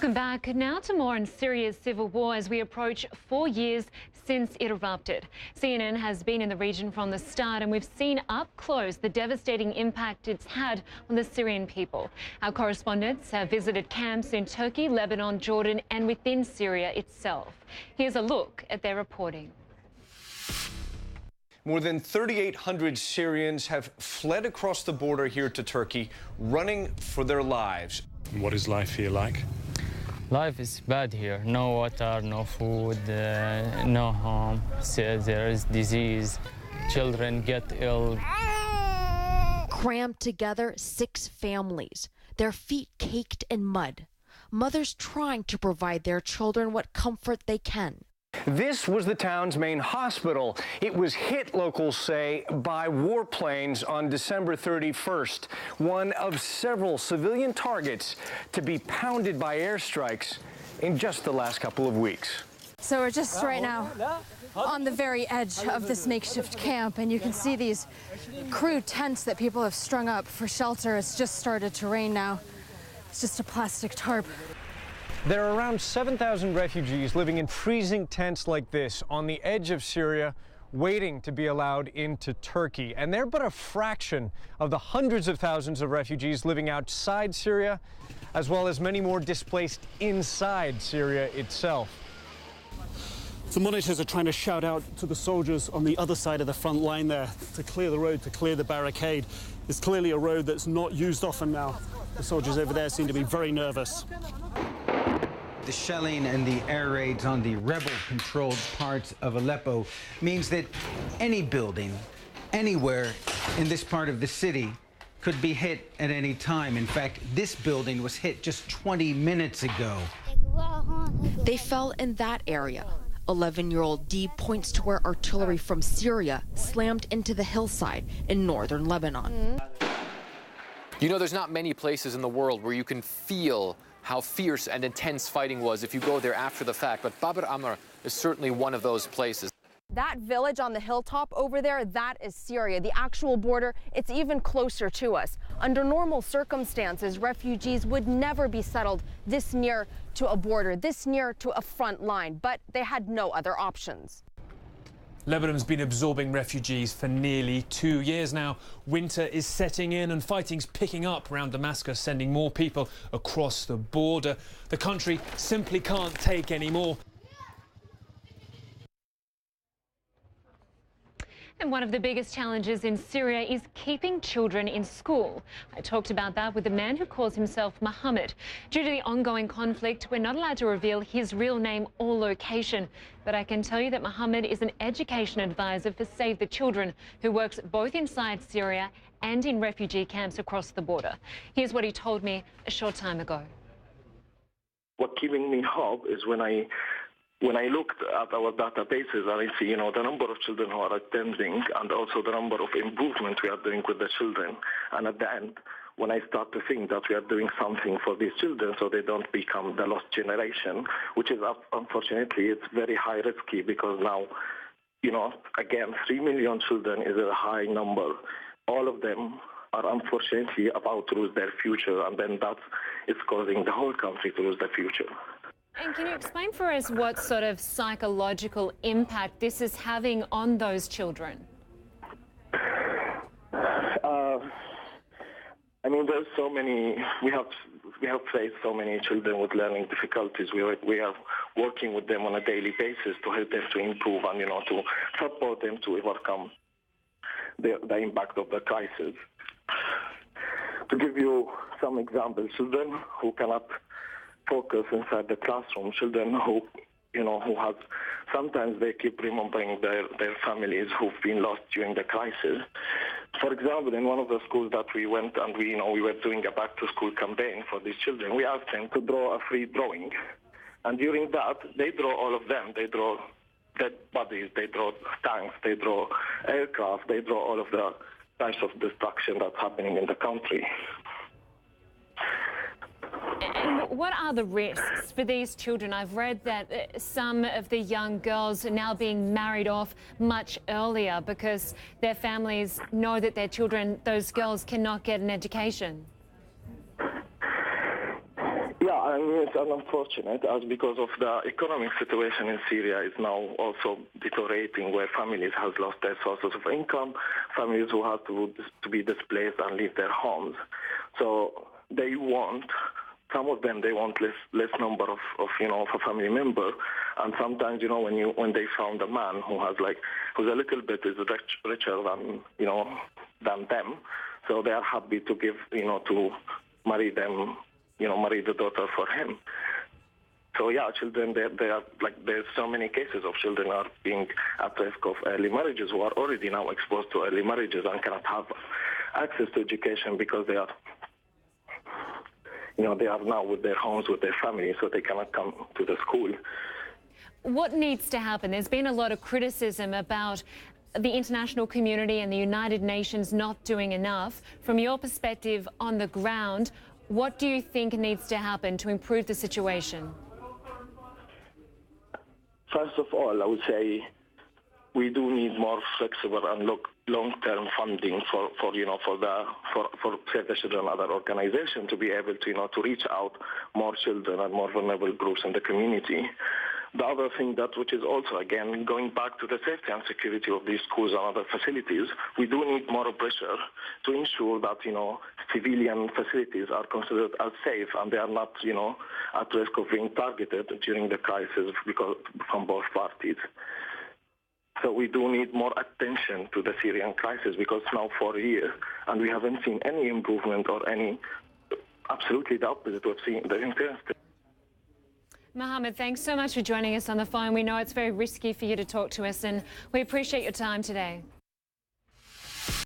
Welcome back. Now to more on Syria's civil war as we approach 4 years since it erupted. CNN has been in the region from the start and we've seen up close the devastating impact it's had on the Syrian people. Our correspondents have visited camps in Turkey, Lebanon, Jordan and within Syria itself. Here's a look at their reporting. More than 3,800 Syrians have fled across the border here to Turkey, running for their lives. What is life here like? Life is bad here. No water, no food, no home. So there is disease. Children get ill. Crammed together, 6 families, their feet caked in mud. Mothers trying to provide their children what comfort they can. This was the town's main hospital. It was hit, locals say, by warplanes on December 31st, one of several civilian targets to be pounded by airstrikes in just the last couple of weeks. So we're just right now on the very edge of this makeshift camp, and you can see these crude tents that people have strung up for shelter. It's just started to rain now. It's just a plastic tarp. There are around 7,000 refugees living in freezing tents like this on the edge of Syria, waiting to be allowed into Turkey. And they're but a fraction of the hundreds of thousands of refugees living outside Syria, as well as many more displaced inside Syria itself. The monitors are trying to shout out to the soldiers on the other side of the front line there to clear the road, to clear the barricade. It's clearly a road that's not used often now. The soldiers over there seem to be very nervous. The shelling and the air raids on the rebel-controlled parts of Aleppo means that any building, anywhere in this part of the city, could be hit at any time. In fact, this building was hit just 20 minutes ago. They fell in that area. 11-year-old Dee points to where artillery from Syria slammed into the hillside in northern Lebanon. You know, there's not many places in the world where you can feel how fierce and intense fighting was if you go there after the fact, but Bab al-Amr is certainly one of those places. That village on the hilltop over there, that is Syria. The actual border, it's even closer to us. Under normal circumstances, refugees would never be settled this near to a border, this near to a front line, but they had no other options. Lebanon's been absorbing refugees for nearly 2 years now. Winter is setting in and fighting's picking up around Damascus, sending more people across the border. The country simply can't take any more. And one of the biggest challenges in Syria is keeping children in school. I talked about that with a man who calls himself Mohammed. Due to the ongoing conflict, we're not allowed to reveal his real name or location. But I can tell you that Mohammed is an education advisor for Save the Children, who works both inside Syria and in refugee camps across the border. Here's what he told me a short time ago. What giving me hope is when I looked at our databases and I see, the number of children who are attending and also the number of improvement we are doing with the children. And at the end, when I start to think that we are doing something for these children so they don't become the lost generation, which is, unfortunately, it's very high risky because now, again, 3 million children is a high number. All of them are unfortunately about to lose their future, and then that is causing the whole country to lose their future. And can you explain for us what sort of psychological impact this is having on those children? There's so many, we have faced so many children with learning difficulties. We are working with them on a daily basis to help them to improve and, to support them to overcome the impact of the crisis. To give you some examples, children who cannot focus inside the classroom, children who have, sometimes they keep remembering their families who've been lost during the crisis. For example, in one of the schools that we went and we were doing a back-to-school campaign for these children, we asked them to draw a free drawing. And during that, they draw all of them. They draw dead bodies, they draw tanks, they draw aircraft, they draw all of the types of destruction that's happening in the country. And what are the risks for these children? I've read that some of the young girls are now being married off much earlier because their families know that their children, those girls, cannot get an education. Yeah, I mean, it's unfortunate as because of the economic situation in Syria is now also deteriorating, where families have lost their sources of income, families who have to be displaced and leave their homes. So they want, some of them, they want less number of a family member. And sometimes, when they found a man who's a little bit richer than them, so they are happy to give, to marry them, marry the daughter for him. So yeah, children, they are there's so many cases of children are being at risk of early marriages, who are already now exposed to early marriages and cannot have access to education because they are, they are now with their homes, with their families, so they cannot come to the school. What needs to happen? There's been a lot of criticism about the international community and the United Nations not doing enough. From your perspective on the ground, what do you think needs to happen to improve the situation? First of all, I would say we do need more flexible and long-term funding for Save the Children and other organizations to be able to reach out more children and more vulnerable groups in the community. The other thing which is also, again, going back to the safety and security of these schools and other facilities, we do need more pressure to ensure that, civilian facilities are considered as safe and they are not, at risk of being targeted during the crisis from both parties. So we do need more attention to the Syrian crisis because now 4 years and we haven't seen any improvement or absolutely the opposite. We've seen the intense. Mohammed, thanks so much for joining us on the phone. We know it's very risky for you to talk to us and we appreciate your time today.